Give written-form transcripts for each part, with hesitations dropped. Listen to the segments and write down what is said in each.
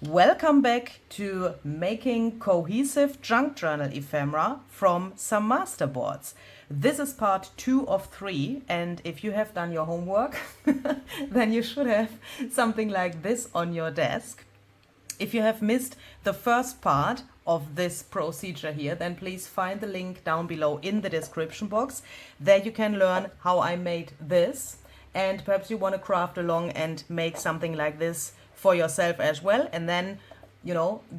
Welcome back to making cohesive junk journal ephemera from some masterboards. This is part 2 of 3, and if you have done your homework, then you should have something like this on your desk. If you have missed the first part of this procedure here, then please find the link down below in the description box. There you can learn how I made this, and perhaps you want to craft along and make something like this for yourself as well, and then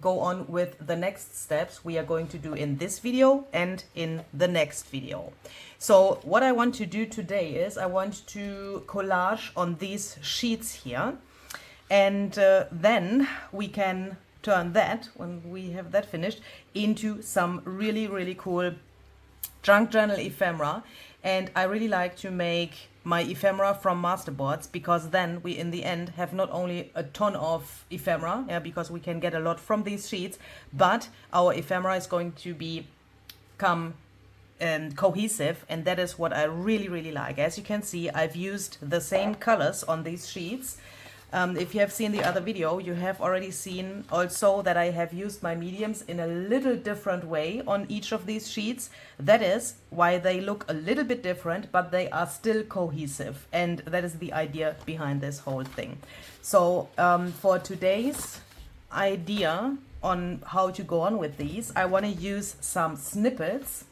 go on with the next steps we are going to do in this video and in the next video. So what I want to do today is I want to collage on these sheets here, and then we can turn that, when we have that finished, into some really cool junk journal ephemera. And I really like to make my ephemera from masterboards, because then we in the end have not only a ton of ephemera, because we can get a lot from these sheets, but our ephemera is going to become cohesive, and that is what I really like. As you can see, I've used the same colors on these sheets. If you have seen the other video, you have already seen also that I have used my mediums in a little different way on each of these sheets. That is why they look a little bit different, but they are still cohesive, and that is the idea behind this whole thing. So for today's idea on how to go on with these, I want to use some snippets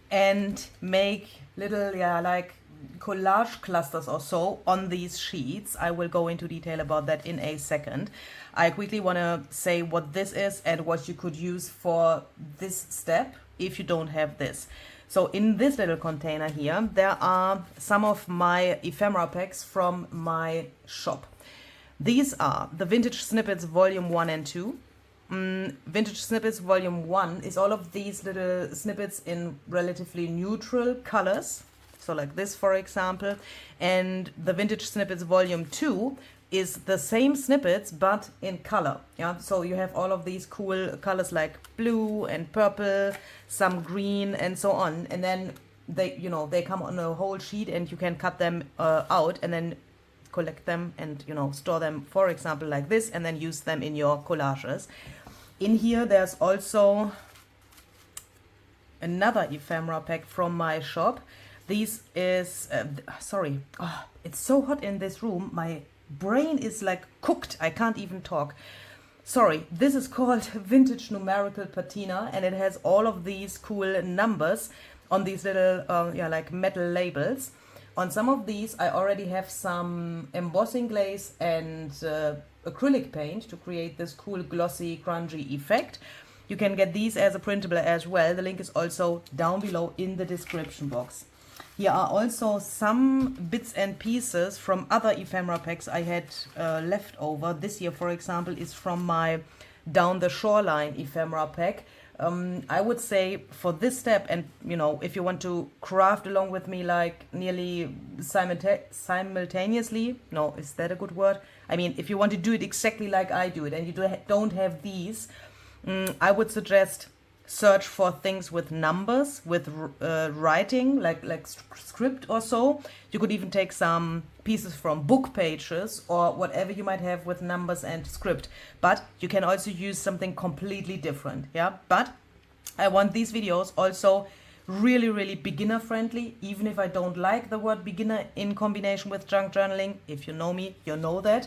and make little like collage clusters or so on these sheets. I will go into detail about that in a second. I quickly want to say what this is and what you could use for this step if you don't have this. So in this little container here, there are some of my ephemera packs from my shop. These are the Vintage Snippets Volume 1 and 2. Vintage Snippets Volume 1 is all of these little snippets in relatively neutral colors. So like this, for example. And the Vintage Snippets Volume 2 is the same snippets, but in color. Yeah, so you have all of these cool colors like blue and purple, some green, and so on. And then they come on a whole sheet, and you can cut them out and then collect them and store them, for example, like this, and then use them in your collages. In here, there's also another ephemera pack from my shop. This is, it's so hot in this room. My brain is like cooked. I can't even talk. Sorry, this is called Vintage Numerical Patina, and it has all of these cool numbers on these little, like metal labels. On some of these, I already have some embossing glaze and acrylic paint to create this cool glossy, grungy effect. You can get these as a printable as well. The link is also down below in the description box. Here are also some bits and pieces from other ephemera packs I had left over. This here, for example, is from my Down the Shoreline ephemera pack. I would say for this step, and if you want to craft along with me like nearly simultaneously, no, is that a good word? I mean, if you want to do it exactly like I do it, and you don't have these, I would suggest search for things with numbers, with writing, like script or so. You could even take some pieces from book pages or whatever you might have with numbers and script. But you can also use something completely different, yeah? But I want these videos also really beginner friendly, even if I don't like the word beginner in combination with junk journaling. If you know me, you know that.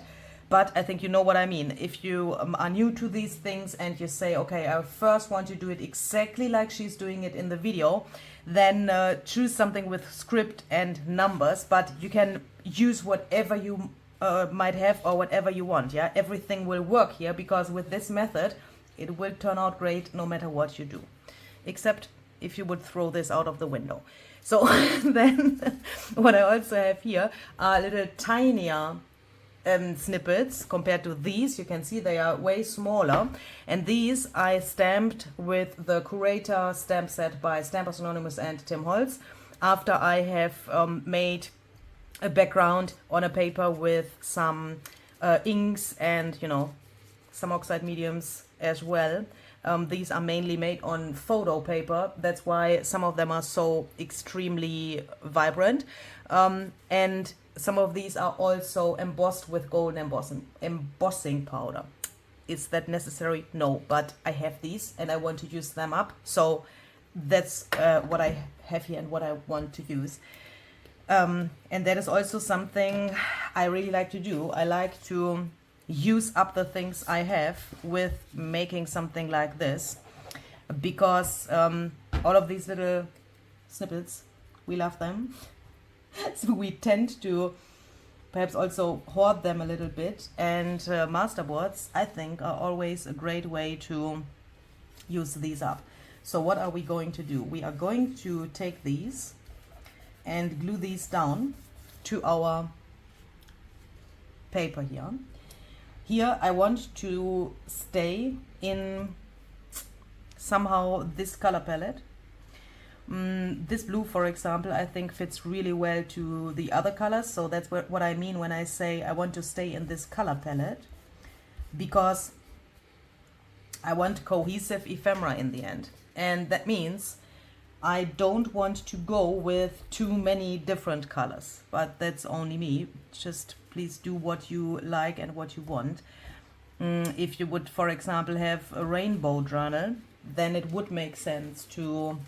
But I think you know what I mean. If you are new to these things and you say, okay, I first want to do it exactly like she's doing it in the video, then choose something with script and numbers, but you can use whatever you might have or whatever you want, yeah? Everything will work here, because with this method, it will turn out great no matter what you do. Except if you would throw this out of the window. So then what I also have here are little tinier snippets compared to these. You can see they are way smaller, and these I stamped with the Curator stamp set by Stampers Anonymous and Tim Holtz, after I have made a background on a paper with some inks and some oxide mediums as well. These are mainly made on photo paper. That's why some of them are so extremely vibrant. And some of these are also embossed with golden embossing powder. Is that necessary? No, but I have these and I want to use them up. So that's what I have here and what I want to use. And that is also something I really like to do. I like to use up the things I have with making something like this, because all of these little snippets, we love them. So we tend to perhaps also hoard them a little bit, and masterboards, I think, are always a great way to use these up. So what are we going to do? We are going to take these and glue these down to our paper here. Here I want to stay in somehow this color palette. This blue, for example, I think fits really well to the other colors. So that's what I mean when I say I want to stay in this color palette, because I want cohesive ephemera in the end. And that means I don't want to go with too many different colors, but that's only me. Just please do what you like and what you want. If you would, for example, have a rainbow journal, then it would make sense to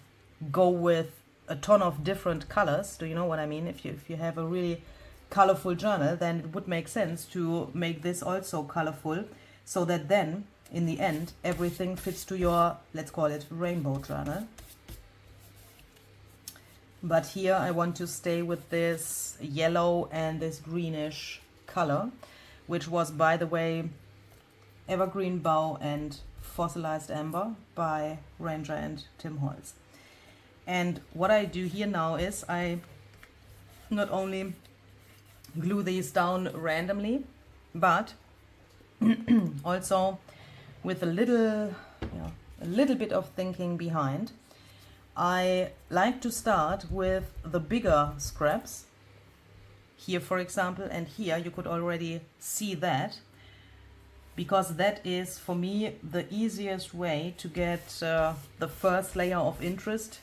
go with a ton of different colors. Do you know what I mean? If you have a really colorful journal, then it would make sense to make this also colorful, so that then in the end everything fits to your, let's call it, rainbow journal. But here I want to stay with this yellow and this greenish color, which was, by the way, Evergreen Bow and Fossilized Amber by Ranger and Tim Holtz. And what I do here now is I not only glue these down randomly, but also with a little bit of thinking behind. I like to start with the bigger scraps. Here, for example, and here you could already see that, because that is for me the easiest way to get the first layer of interest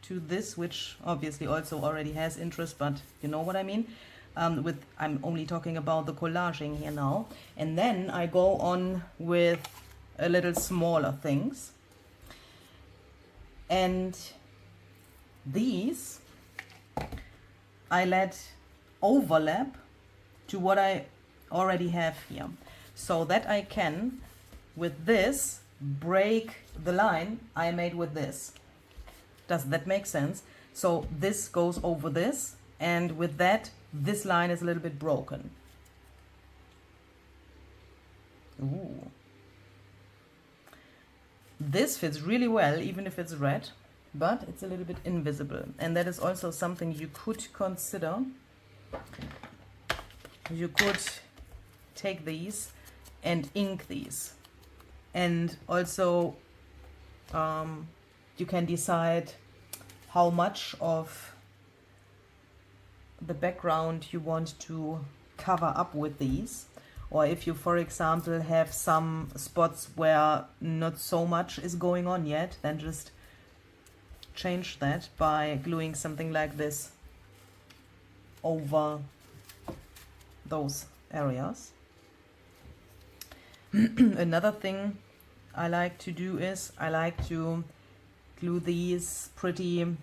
to this, which obviously also already has interest, but you know what I mean. I'm only talking about the collaging here now, and then I go on with a little smaller things, and these I let overlap to what I already have here, so that I can, with this, break the line I made with this. Does that make sense? So this goes over this, and with that, this line is a little bit broken. Ooh. This fits really well, even if it's red, but it's a little bit invisible. And that is also something you could consider. You could take these and ink these. And also you can decide how much of the background you want to cover up with these, or if you, for example, have some spots where not so much is going on yet, then just change that by gluing something like this over those areas. Another thing I like to do is I like to glue these pretty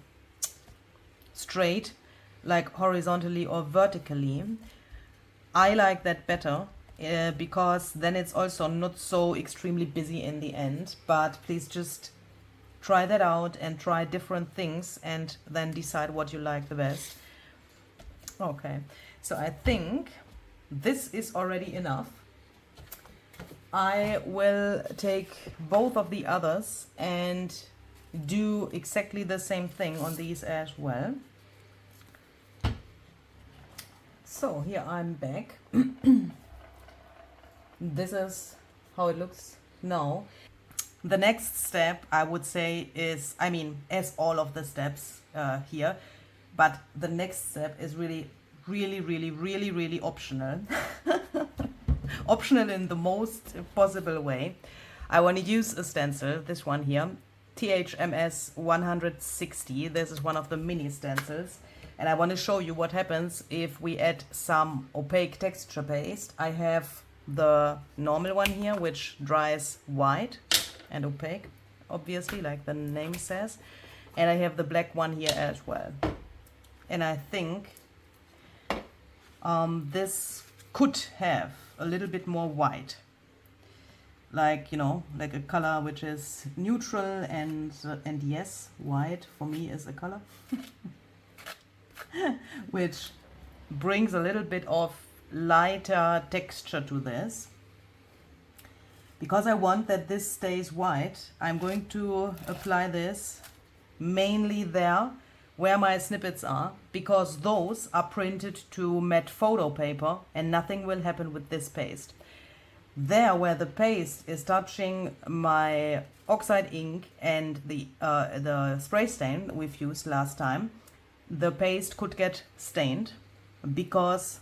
straight, like horizontally or vertically. I like that better because then it's also not so extremely busy in the end. But please just try that out and try different things and then decide what you like the best. Okay, so I think this is already enough. I will take both of the others and do exactly the same thing on these as well. So here I'm back. This is how it looks now. The next step, I would say, is, I mean, as all of the steps here, but the next step is really optional. Optional in the most possible way. I want to use a stencil, this one here, THMS 160. This is one of the mini stencils. And I want to show you what happens if we add some opaque texture paste. I have the normal one here, which dries white and opaque, obviously, like the name says. And I have the black one here as well. And I think this could have a little bit more white. Like, you know, like a color which is neutral and yes, white for me is a color. Which brings a little bit of lighter texture to this. Because I want that this stays white, I'm going to apply this mainly there where my snippets are, because those are printed to matte photo paper and nothing will happen with this paste. There where the paste is touching my oxide ink and the spray stain we've used last time, the paste could get stained because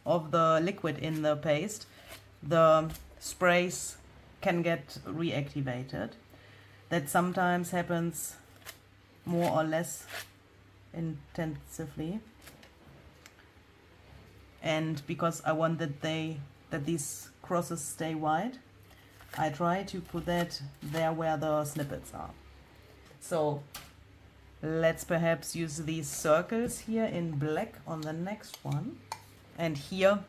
of the liquid in the paste. The sprays can get reactivated. That sometimes happens more or less intensively. And because I want that these crosses stay white, I try to put that there where the snippets are. So let's perhaps use these circles here in black on the next one. And here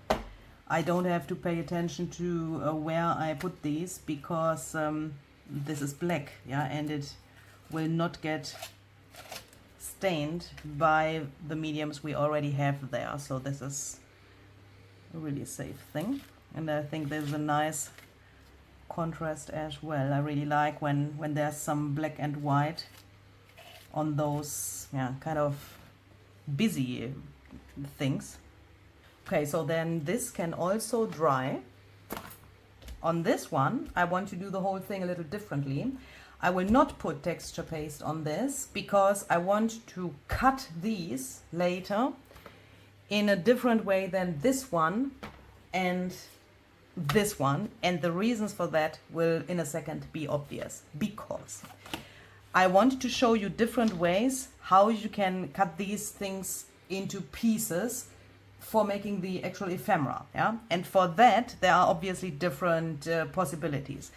I don't have to pay attention to where I put these, because this is black, yeah, and it will not get stained by the mediums we already have there. So this is a really safe thing. And I think there's a nice contrast as well. I really like when there's some black and white on those, yeah, kind of busy things. Okay, so then this can also dry. On this one, I want to do the whole thing a little differently. I will not put texture paste on this because I want to cut these later in a different way than this one and this one. And the reasons for that will in a second be obvious, because I want to show you different ways how you can cut these things into pieces for making the actual ephemera, yeah? And for that, there are obviously different possibilities.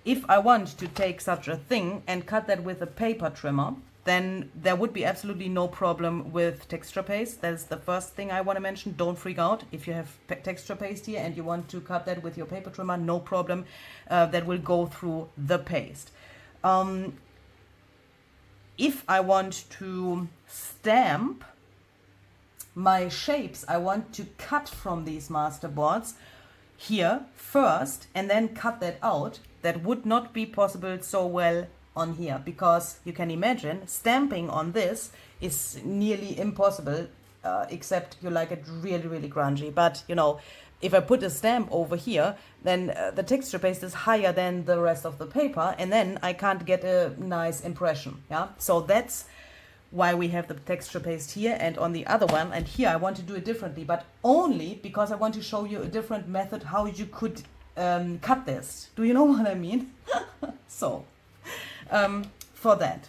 If I want to take such a thing and cut that with a paper trimmer, then there would be absolutely no problem with texture paste. That is the first thing I want to mention. Don't freak out. If you have texture paste here and you want to cut that with your paper trimmer, no problem. That will go through the paste. If I want to stamp my shapes I want to cut from these masterboards here first and then cut that out, that would not be possible so well on here, because you can imagine stamping on this is nearly impossible, except you like it really, really grungy. But you know, if I put a stamp over here, then the texture paste is higher than the rest of the paper, and then I can't get a nice impression. Yeah, so that's why we have the texture paste here and on the other one. And here I want to do it differently, but only because I want to show you a different method how you could cut this. Do you know what I mean? So for that,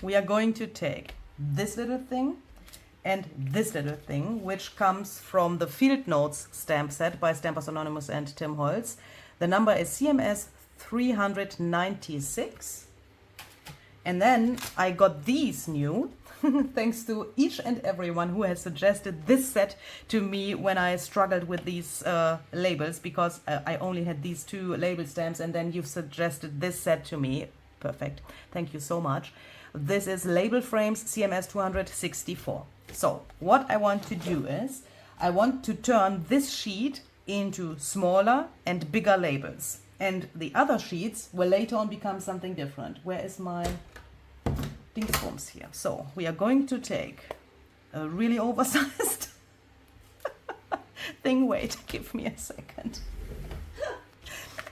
we are going to take this little thing and this little thing, which comes from the Field Notes stamp set by Stampers Anonymous and Tim Holtz. The number is CMS 396. And then I got these new, thanks to each and everyone who has suggested this set to me when I struggled with these labels, because I only had these two label stamps, and then you've suggested this set to me. Perfect. Thank you so much. This is Label Frames CMS 264. So what I want to do is I want to turn this sheet into smaller and bigger labels. And the other sheets will later on become something different. Where is my dingsbums here? So we are going to take a really oversized thing. Wait, give me a second.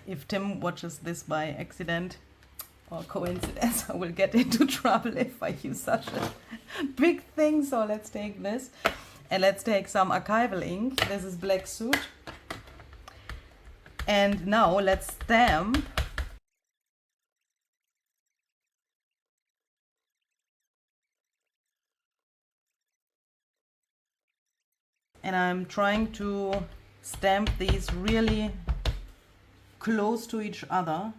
If Tim watches this by accident or coincidence, I will get into trouble if I use such a big thing. So let's take this and let's take some archival ink. This is Black Suit. And now let's stamp and I'm trying to stamp these really close to each other,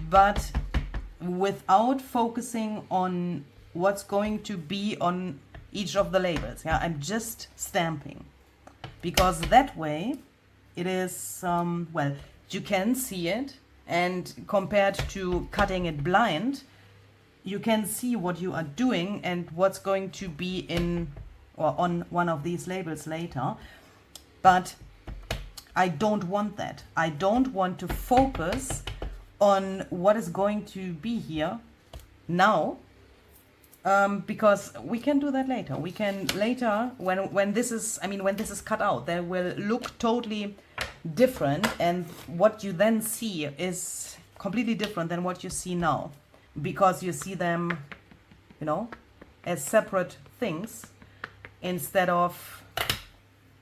but without focusing on what's going to be on each of the labels. Yeah, I'm just stamping, because that way it is, well, you can see it, and compared to cutting it blind, you can see what you are doing and what's going to be in or on one of these labels later. But I don't want that. I don't want to focus on what is going to be here now, because we can do that later. We can later, when this is, I mean, when this is cut out, they will look totally different, and what you then see is completely different than what you see now, because you see them, you know, as separate things instead of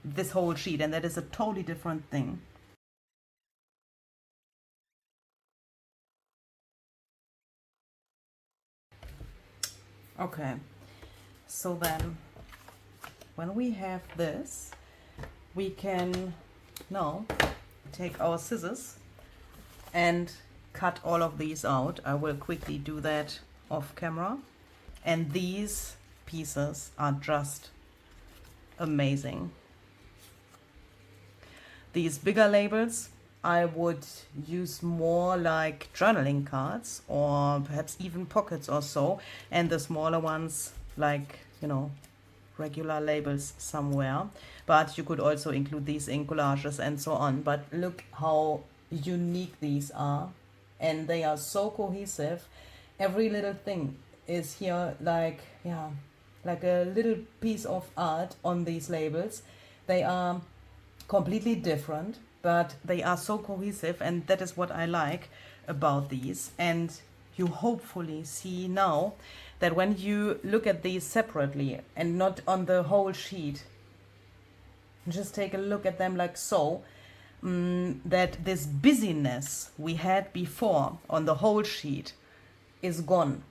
this whole sheet, and that is a totally different thing. Okay, so then when we have this, we can now take our scissors and cut all of these out. I will quickly do that off camera, and these pieces are just amazing. These bigger labels I would use more like journaling cards, or perhaps even pockets or so, and the smaller ones like, you know, regular labels somewhere. But you could also include these in collages and so on. But look how unique these are, and they are so cohesive. Every little thing is here like, yeah, like a little piece of art on these labels. They are completely different, but they are so cohesive, and that is what I like about these. And you hopefully see now that when you look at these separately and not on the whole sheet, just take a look at them like so, that this busyness we had before on the whole sheet is gone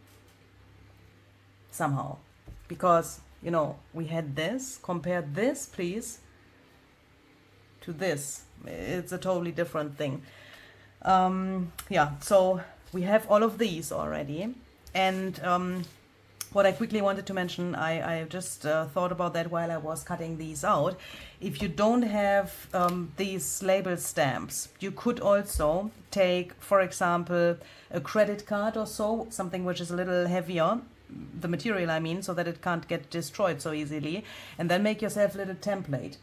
somehow. Because, you know, we had this, compare this please to this. It's a totally different thing. Yeah, so we have all of these already. And what I quickly wanted to mention, I just thought about that while I was cutting these out. If you don't have these label stamps, you could also take, for example, a credit card or so, something which is a little heavier, the material I mean, so that it can't get destroyed so easily, and then make yourself a little template.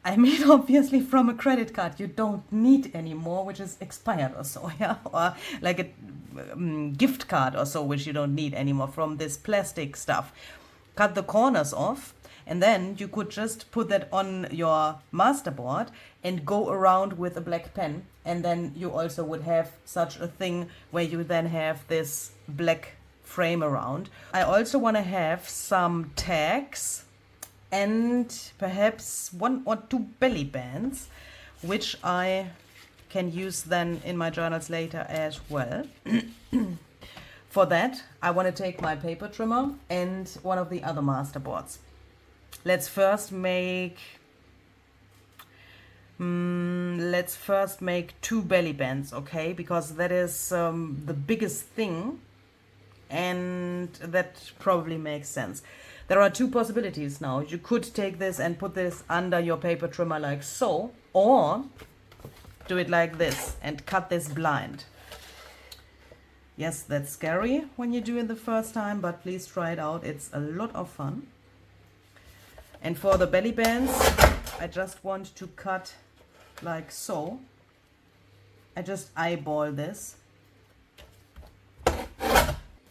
I mean, obviously from a credit card you don't need anymore, which is expired or so, yeah, or like a gift card or so, which you don't need anymore, from this plastic stuff. Cut the corners off, and then you could just put that on your masterboard and go around with a black pen, and then you also would have such a thing where you then have this black frame around. I also want to have some tags and perhaps 1 or 2 belly bands, which I can use then in my journals later as well. For that, I want to take my paper trimmer and one of the other masterboards. Let's first make 2 belly bands, okay? Because that is the biggest thing, and that probably makes sense. There are 2 possibilities now. You could take this and put this under your paper trimmer like so, or do it like this and cut this blind. Yes, that's scary when you do it the first time, but please try it out. It's a lot of fun. And for the belly bands, I just want to cut like so. I just eyeball this.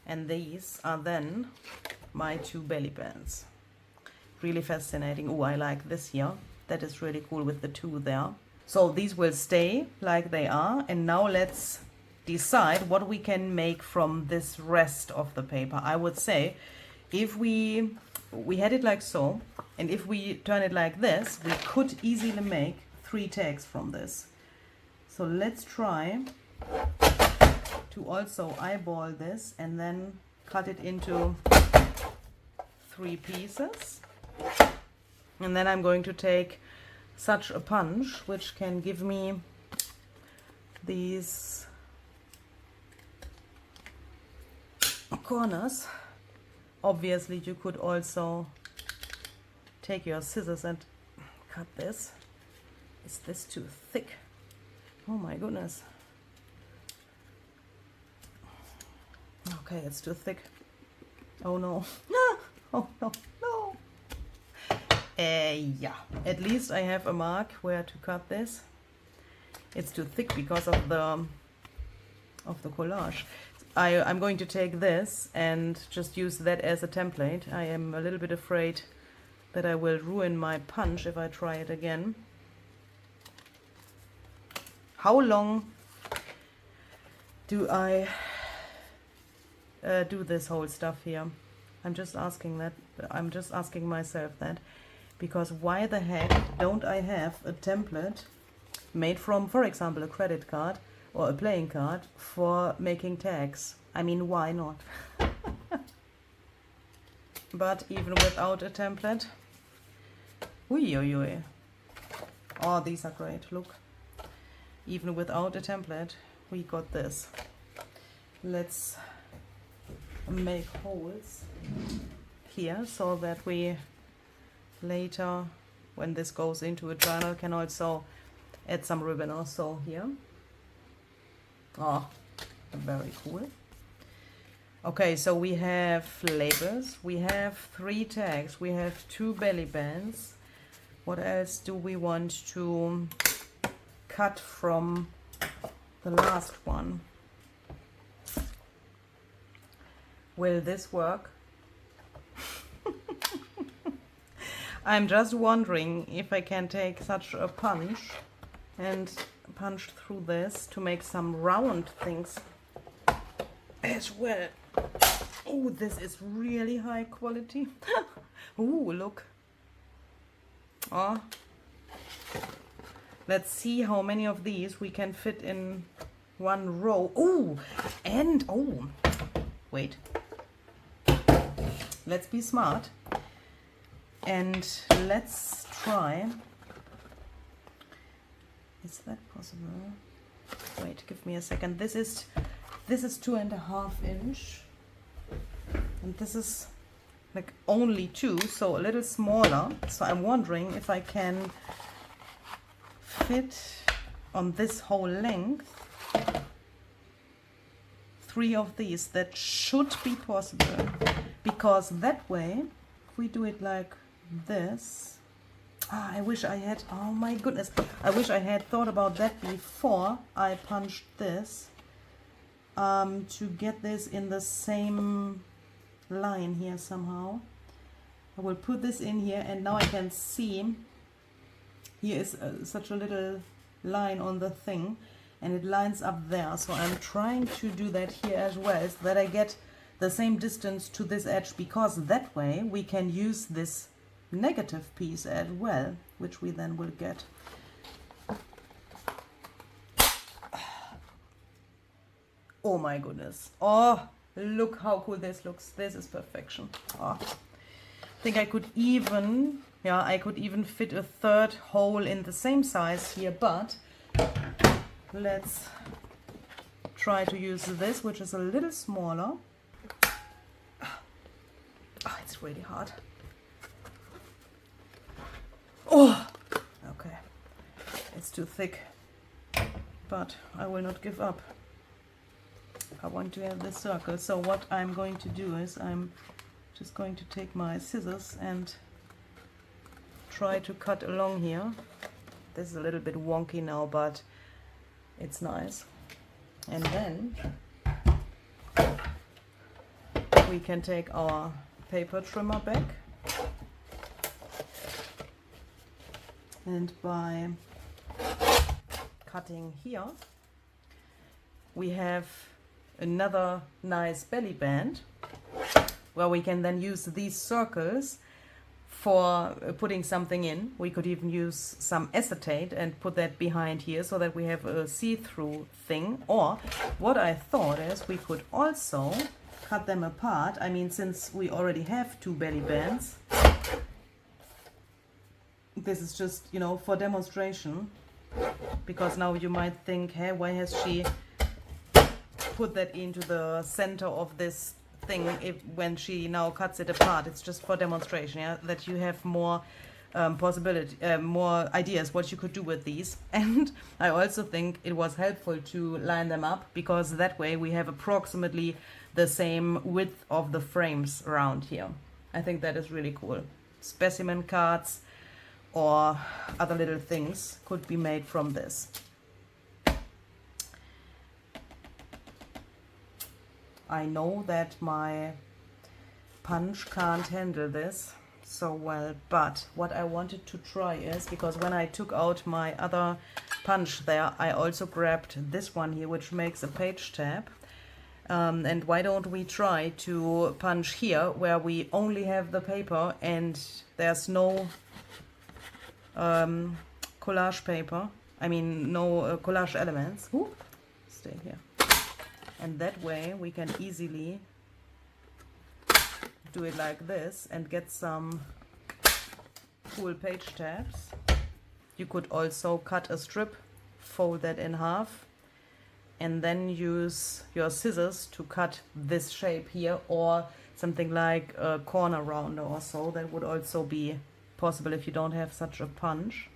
And these are then my 2 belly bands. Really fascinating. Oh, I like this here. That is really cool with the 2 there. So these will stay like they are. And now let's decide what we can make from this rest of the paper. I would say if we had it like so, and if we turn it like this, we could easily make 3 tags from this. So let's try to also eyeball this and then cut it into 3 pieces. And then I'm going to take such a punch, which can give me these corners. Obviously, you could also take your scissors and cut this. Is this too thick? Oh my goodness. Okay, it's too thick. Oh no. Oh no, no. Yeah, at least I have a mark where to cut this. It's too thick because of the collage. I'm going to take this and just use that as a template. I am a little bit afraid that I will ruin my punch if I try it again. How long do I do this whole stuff here? I'm just asking that. I'm just asking myself that, because why the heck don't I have a template made from, for example, a credit card or a playing card for making tags? I mean, why not? But even without a template, oi. Oh, these are great. Look, even without a template, we got this. Let's make holes here so that we later, when this goes into a journal, can also add some ribbon or so here. Oh, very cool. Okay, so we have labels, we have 3 tags, we have 2 belly bands. What else do we want to cut from the last one? Will this work? I'm just wondering if I can take such a punch and punch through this to make some round things as well. Oh, this is really high quality. Oh, look. Oh. Let's see how many of these we can fit in one row. Oh, and oh, wait. Let's be smart and let's try. Is that possible? Wait, give me a second. This is 2.5 inch, and this is like only 2, so a little smaller. So I'm wondering if I can fit on this whole length 3 of these. That should be possible, because that way, if we do it like this, I wish I had, oh my goodness, I wish I had thought about that before I punched this, to get this in the same line here somehow. I will put this in here, and now I can see here is such a little line on the thing, and it lines up there. So I'm trying to do that here as well, so that I get the same distance to this edge, because that way we can use this negative piece as well, which we then will get. Oh my goodness. Oh, look how cool this looks. This is perfection. Oh. I think I could even, yeah, I could even fit a 3rd hole in the same size here, but let's try to use this, which is a little smaller. Oh, it's really hard. Oh, okay. It's too thick, but I will not give up. I want to have this circle. So what I'm going to do is I'm just going to take my scissors and try to cut along here. This is a little bit wonky now, but it's nice. And then we can take our paper trimmer back, and by cutting here we have another nice belly band where we can then use these circles for putting something in. We could even use some acetate and put that behind here so that we have a see-through thing. Or what I thought is we could also cut them apart. I mean, since we already have 2 belly bands, this is just, you know, for demonstration, because now you might think, hey, why has she put that into the center of this thing when she now cuts it apart? It's just for demonstration, yeah, that you have more more ideas what you could do with these. And I also think it was helpful to line them up, because that way we have approximately the same width of the frames around here. I think that is really cool. Specimen cards or other little things could be made from this. I know that my punch can't handle this so well, but what I wanted to try is, because when I took out my other punch there, I also grabbed this one here, which makes a page tab. And why don't we try to punch here where we only have the paper and there's no collage paper, I mean no collage elements. Ooh, stay here. And that way we can easily do it like this and get some cool page tabs. You could also cut a strip, fold that in half, and then use your scissors to cut this shape here, or something like a corner rounder or so. That would also be possible if you don't have such a punch.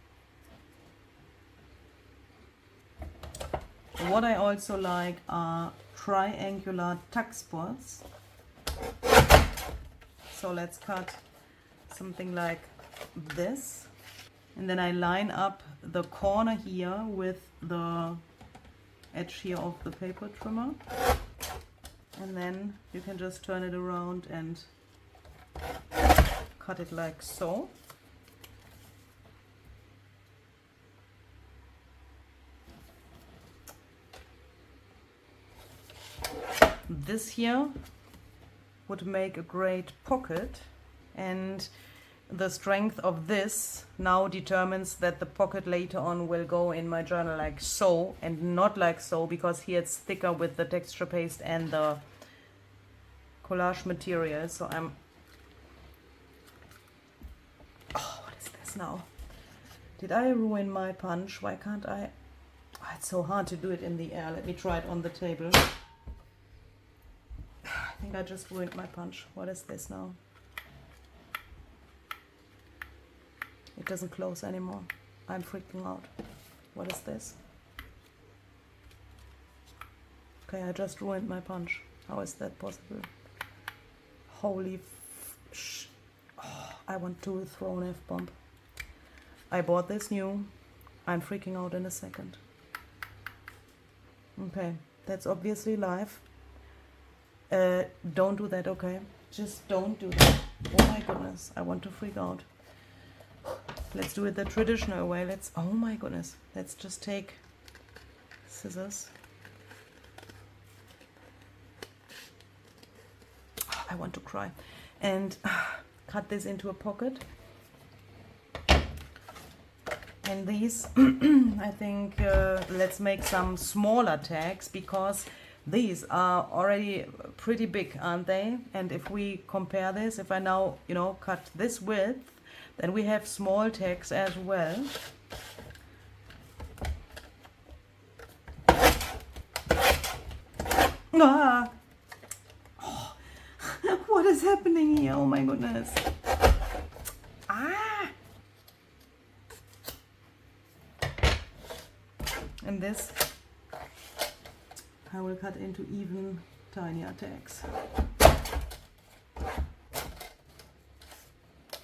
What I also like are triangular tuck spots. So let's cut something like this, and then I line up the corner here with the edge here of the paper trimmer, and then you can just turn it around and cut it like so. This here would make a great pocket, and the strength of this now determines that the pocket later on will go in my journal like so, and not like so, because here it's thicker with the texture paste and the collage material. So I'm... Oh, what is this now? Did I ruin my punch? Why can't I... Oh, it's so hard to do it in the air. Let me try it on the table. I think I just ruined my punch. What is this now? It doesn't close anymore. I'm freaking out. What is this? Okay, I just ruined my punch. How is that possible? Holy oh, I want to throw an F-bomb. I bought this new. I'm freaking out in a second. Okay, that's obviously live. Don't do that, okay? Just don't do that. Oh my goodness, I want to freak out. Let's do it the traditional way. Oh my goodness. Let's just take scissors. Oh, I want to cry. And cut this into a pocket. And these, I think, let's make some smaller tags, because these are already pretty big, aren't they? And if we compare this, if I now, you know, cut this width, then we have small tags as well. Ah! Oh, what is happening here? Oh my goodness. Ah! And this I will cut into even tinier tags.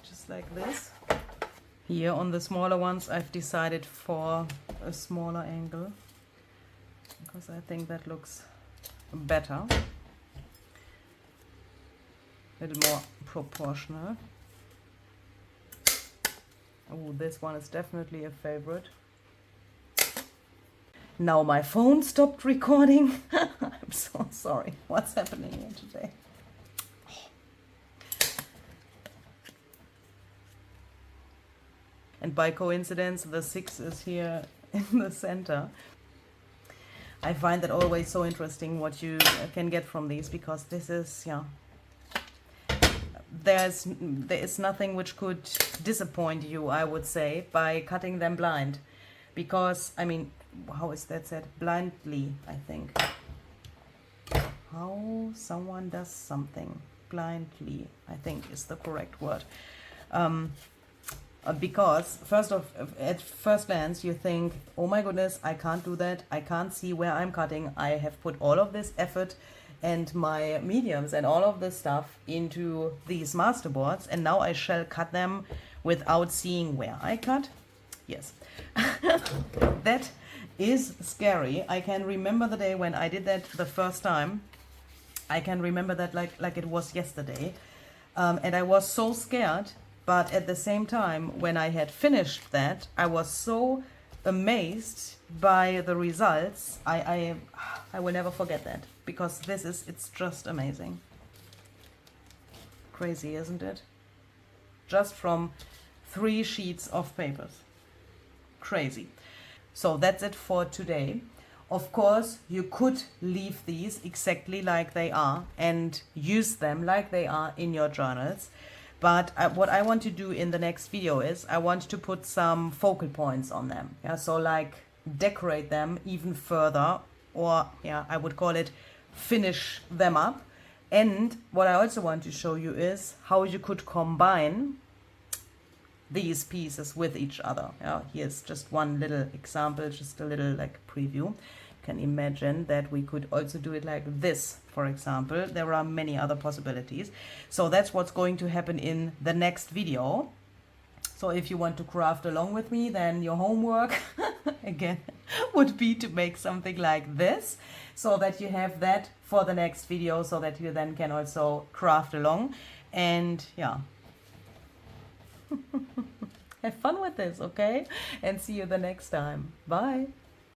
Just like this. Here on the smaller ones I've decided for a smaller angle, because I think that looks better. A little more proportional. Oh, this one is definitely a favorite. Now my phone stopped recording. I'm so sorry. What's happening here today? Oh. And by coincidence, the 6 is here in the center. I find that always so interesting what you can get from these, because this is, yeah, there is nothing which could disappoint you, I would say, by cutting them blind. Because, I mean, how is that said? Blindly, I think. How someone does something blindly, I think is the correct word. Because at first glance you think, oh my goodness, I can't do that, I can't see where I'm cutting, I have put all of this effort and my mediums and all of this stuff into these masterboards, and now I shall cut them without seeing where I cut. Yes. That is scary. I can remember the day when I did that the first time. I can remember that like it was yesterday. And I was so scared. But at the same time, when I had finished that, I was so amazed by the results. I will never forget that, because it's just amazing. Crazy, isn't it? Just from 3 sheets of papers. Crazy. So that's it for today. Of course, you could leave these exactly like they are and use them like they are in your journals. But what I want to do in the next video is I want to put some focal points on them. Yeah, so like decorate them even further, or yeah, I would call it finish them up. And what I also want to show you is how you could combine these pieces with each other. Yeah, here's just one little example, just a little like preview. You can imagine that we could also do it like this, for example. There are many other possibilities. So that's what's going to happen in the next video. So if you want to craft along with me, then your homework again would be to make something like this, so that you have that for the next video, so that you then can also craft along. And yeah, have fun with this, okay? And see you the next time. Bye.